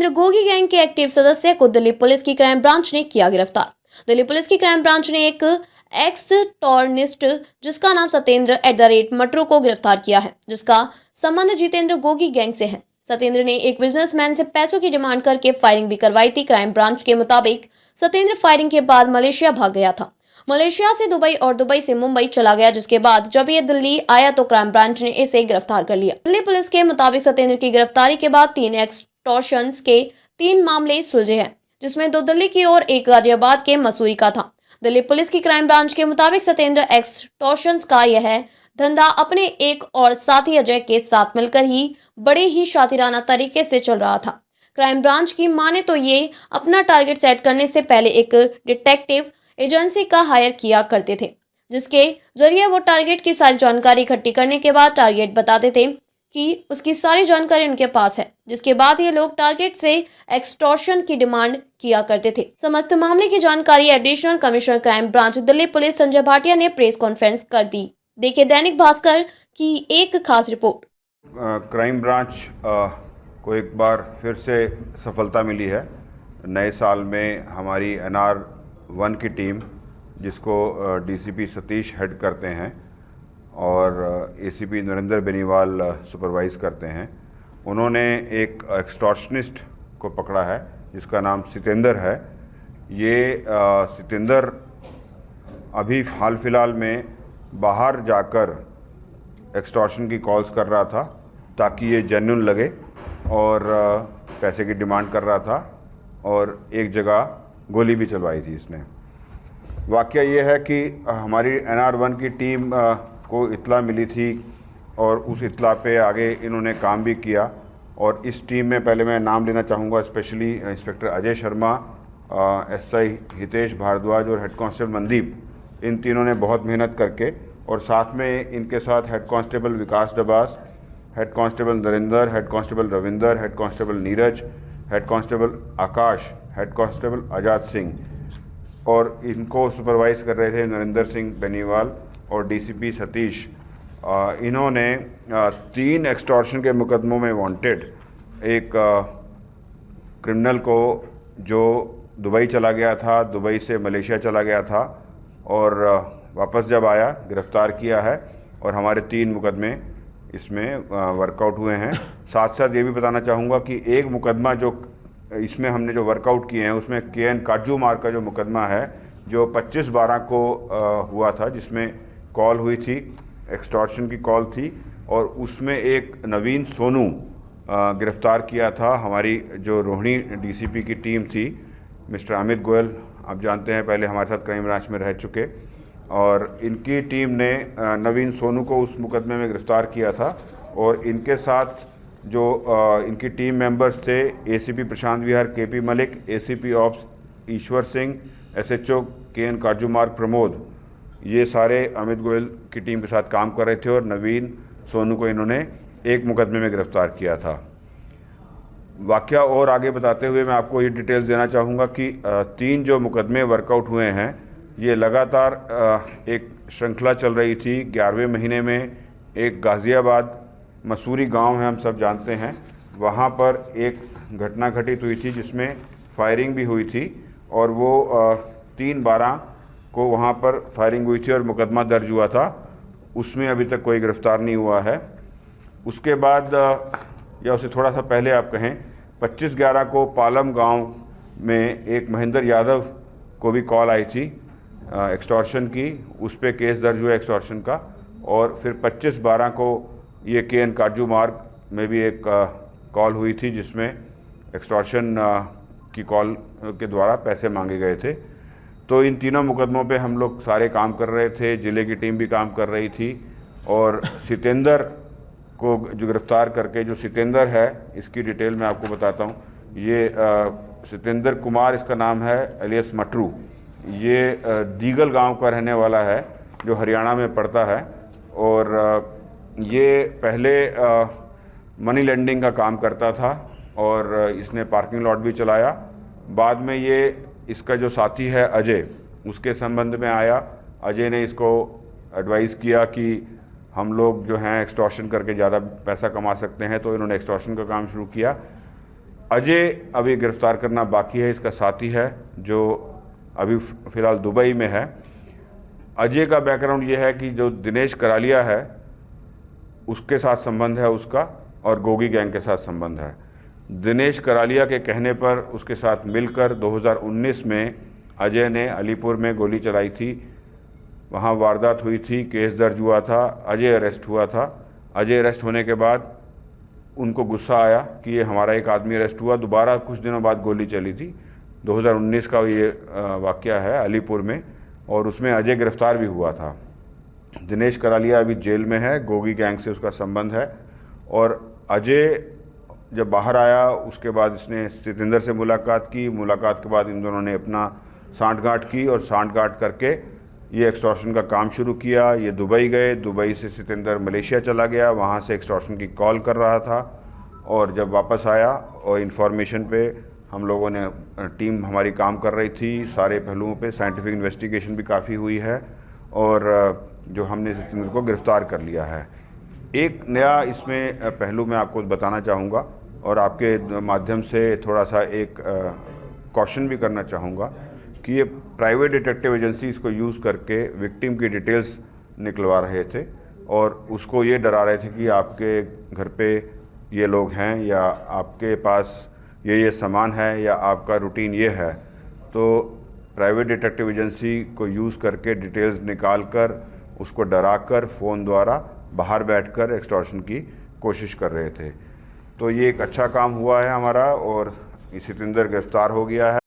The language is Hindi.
सतेंद्र गोगी गैंग के एक्टिव सदस्य को दिल्ली पुलिस की क्राइम ब्रांच ने किया गिरफ्तार। दिल्ली पुलिस की क्राइम ब्रांच ने एक एक्स-टॉर्निस्ट जिसका नाम सतेंद्र @मटरू को गिरफ्तार किया है, जिसका संबंध जितेंद्र गोगी गैंग से है। सतेंद्र ने एक बिजनेसमैन से पैसों की डिमांड करके फायरिंग भी करवाई थी। क्राइम ब्रांच के मुताबिक सतेंद्र फायरिंग के बाद मलेशिया भाग गया था। मलेशिया से दुबई और दुबई से मुंबई चला गया, जिसके बाद जब ये दिल्ली आया तो क्राइम ब्रांच ने इसे गिरफ्तार कर लिया। दिल्ली पुलिस के मुताबिक सतेंद्र की गिरफ्तारी के बाद 3 एक्सटॉर्शंस के 3 मामले सुलझे हैं, जिसमें 2 दिल्ली की और 1 गाजियाबाद के मसूरी का था। दिल्ली पुलिस की क्राइम ब्रांच के मुताबिक सतेंद्र एक्सटॉर्शंस का यह धंधा अपने एक और साथी अजय के साथ मिलकर ही बड़े ही शातिराना तरीके से चल रहा था। क्राइम ब्रांच की माने तो ये अपना टारगेट सेट करने से पहले एक डिटेक्टिव एजेंसी का हायर किया करते थे, जिसके जरिए वो टारगेट की सारी जानकारी इकट्ठी करने के बाद टारगेट बताते थे कि उसकी सारी जानकारी उनके पास है, जिसके बाद ये लोग टारगेट से एक्सटॉर्शन की डिमांड किया करते थे। समस्त मामले की जानकारी additional commissioner crime branch Delhi police Sanjay Bhatia ने प्रेस कॉन्फ्रेंस कर दी। देखिए दैनिक भास्कर की एक खास रिपोर्ट। क्राइम ब्रांच को एक बार फिर से सफलता मिली है। नए साल में हमारी NR1 की टीम, जिसको DCP सतीश हेड करते हैं और ACP नरेंद्र बेनीवाल सुपरवाइज करते हैं, उन्होंने एक एक्सटॉर्शनिस्ट को पकड़ा है जिसका नाम सतेंद्र है। ये सतेंद्र अभी हाल फिलहाल में बाहर जाकर एक्सटॉर्शन की कॉल्स कर रहा था ताकि ये जेन्युइन लगे और पैसे की डिमांड कर रहा था और एक जगह गोली भी चलवाई थी इसने। वाकया ये है कि हमारी NR1 की टीम को इत्तला मिली थी और उस इत्तला पे आगे इन्होंने काम भी किया। और इस टीम में पहले मैं नाम लेना चाहूँगा, specially inspector Ajay Sharma, SI Hitesh Bharadwaj और हेड कांस्टेबल मनदीप। इन तीनों ने बहुत मेहनत करके, और साथ में इनके साथ head constable Vikas Dabas, head constable Narendra, head constable Ravinder, head constable Neeraj, head constable Aakash, head constable Azad Singh, और इनको सुपरवाइज कर रहे थे नरेंद्र सिंह बेनीवाल और DCP सतीश। इन्होंने 3 एक्सटॉर्शन के मुकदमों में वांटेड एक क्रिमिनल को जो दुबई चला गया था, दुबई से मलेशिया चला गया था और वापस जब आया गिरफ्तार किया है, और हमारे 3 मुकदमे इसमें वर्कआउट हुए हैं। साथ साथ ये भी बताना चाहूँगा कि एक मुकदमा जो इसमें हमने जो वर्कआउट किए हैं उसमें KN काजू मार्ग का जो मुकदमा है, जो 25/12 को हुआ था, जिसमें कॉल हुई थी, एक्सटॉर्शन की कॉल थी, और उसमें एक नवीन सोनू गिरफ्तार किया था। हमारी जो रोहिणी DCP की टीम थी, मिस्टर अमित गोयल, आप जानते हैं पहले हमारे साथ क्राइम ब्रांच में रह चुके, और इनकी टीम ने नवीन सोनू को उस मुकदमे में गिरफ्तार किया था। और इनके साथ जो इनकी टीम मेंबर्स थे, ACP प्रशांत विहार KP Malik, ACP ops Ishwar Singh, SHO KN काजू मार्ग प्रमोद, ये सारे अमित गोयल की टीम के साथ काम कर रहे थे और नवीन सोनू को इन्होंने एक मुकदमे में गिरफ्तार किया था। वाकया और आगे बताते हुए मैं आपको ये डिटेल्स देना चाहूँगा कि 3 जो मुकदमे वर्कआउट हुए हैं, ये लगातार एक श्रृंखला चल रही थी। 11वें महीने में एक गाज़ियाबाद मसूरी गांव है, हम सब जानते हैं, वहाँ पर एक घटना घटित हुई थी जिसमें फायरिंग भी हुई थी, और वो 3/12 को वहाँ पर फायरिंग हुई थी और मुकदमा दर्ज हुआ था। उसमें अभी तक कोई गिरफ्तार नहीं हुआ है। उसके बाद या उससे थोड़ा सा पहले आप कहें, 25/11 को पालम गांव में एक महेंद्र यादव को भी कॉल आई थी एक्सटॉर्शन की, उस पर केस दर्ज हुआ एक्सटॉर्शन का। और फिर 25/12 को ये KN काजू मार्ग में भी एक कॉल हुई थी जिसमें एक्सटॉर्शन की कॉल के द्वारा पैसे मांगे गए थे। तो इन तीनों मुकदमों पे हम लोग सारे काम कर रहे थे, जिले की टीम भी काम कर रही थी। और सतेंद्र को जो गिरफ्तार करके, जो सतेंद्र है इसकी डिटेल मैं आपको बताता हूँ। ये सतेंद्र कुमार इसका नाम है, एलियस मटरू। ये दीगल गांव का रहने वाला है जो हरियाणा में पड़ता है, और ये पहले मनी लेंडिंग का काम करता था और इसने पार्किंग लॉट भी चलाया। बाद में ये इसका जो साथी है अजय, उसके संबंध में आया। अजय ने इसको एडवाइस किया कि हम लोग जो हैं एक्सटॉर्शन करके ज़्यादा पैसा कमा सकते हैं, तो इन्होंने एक्सटॉर्शन का काम शुरू किया। अजय अभी गिरफ्तार करना बाकी है, इसका साथी है जो अभी फ़िलहाल दुबई में है। अजय का बैकग्राउंड ये है कि जो दिनेश करालिया है उसके साथ संबंध है उसका, और गोगी गैंग के साथ संबंध है। दिनेश करालिया के कहने पर उसके साथ मिलकर 2019 में अजय ने अलीपुर में गोली चलाई थी। वहाँ वारदात हुई थी, केस दर्ज हुआ था, अजय अरेस्ट हुआ था। अजय अरेस्ट होने के बाद उनको गुस्सा आया कि ये हमारा एक आदमी अरेस्ट हुआ, दोबारा कुछ दिनों बाद गोली चली थी। 2019 का ये वाक़या है अलीपुर में, और उसमें अजय गिरफ्तार भी हुआ था। दिनेश करालिया अभी जेल में है, गोगी गैंग से उसका संबंध है। और अजय जब बाहर आया उसके बाद इसने सतेंद्र से मुलाकात की। मुलाकात के बाद इन दोनों ने अपना सांठगांठ की, और सांठगांठ करके ये एक्सटॉर्शन का काम शुरू किया। ये दुबई गए, दुबई से सतेंद्र मलेशिया चला गया, वहाँ से एक्सटॉर्शन की कॉल कर रहा था। और जब वापस आया और इन्फॉर्मेशन पे हम लोगों ने टीम हमारी काम कर रही थी सारे पहलुओं पे, साइंटिफिक इन्वेस्टिगेशन भी काफ़ी हुई है, और जो हमने सतेंद्र को गिरफ्तार कर लिया है। एक नया इसमें पहलू मैं आपको बताना चाहूँगा, और आपके माध्यम से थोड़ा सा एक कॉशन भी करना चाहूँगा कि ये प्राइवेट डिटेक्टिव एजेंसी इसको यूज़ करके विक्टिम की डिटेल्स निकलवा रहे थे, और उसको ये डरा रहे थे कि आपके घर पे ये लोग हैं, या आपके पास ये सामान है, या आपका रूटीन ये है। तो प्राइवेट डिटेक्टिव एजेंसी को यूज़ करके डिटेल्स निकाल कर उसको डरा कर फ़ोन द्वारा बाहर बैठकर एक्सटॉर्शन की कोशिश कर रहे थे। तो ये एक अच्छा काम हुआ है हमारा, और सतेंद्र गिरफ्तार हो गया है।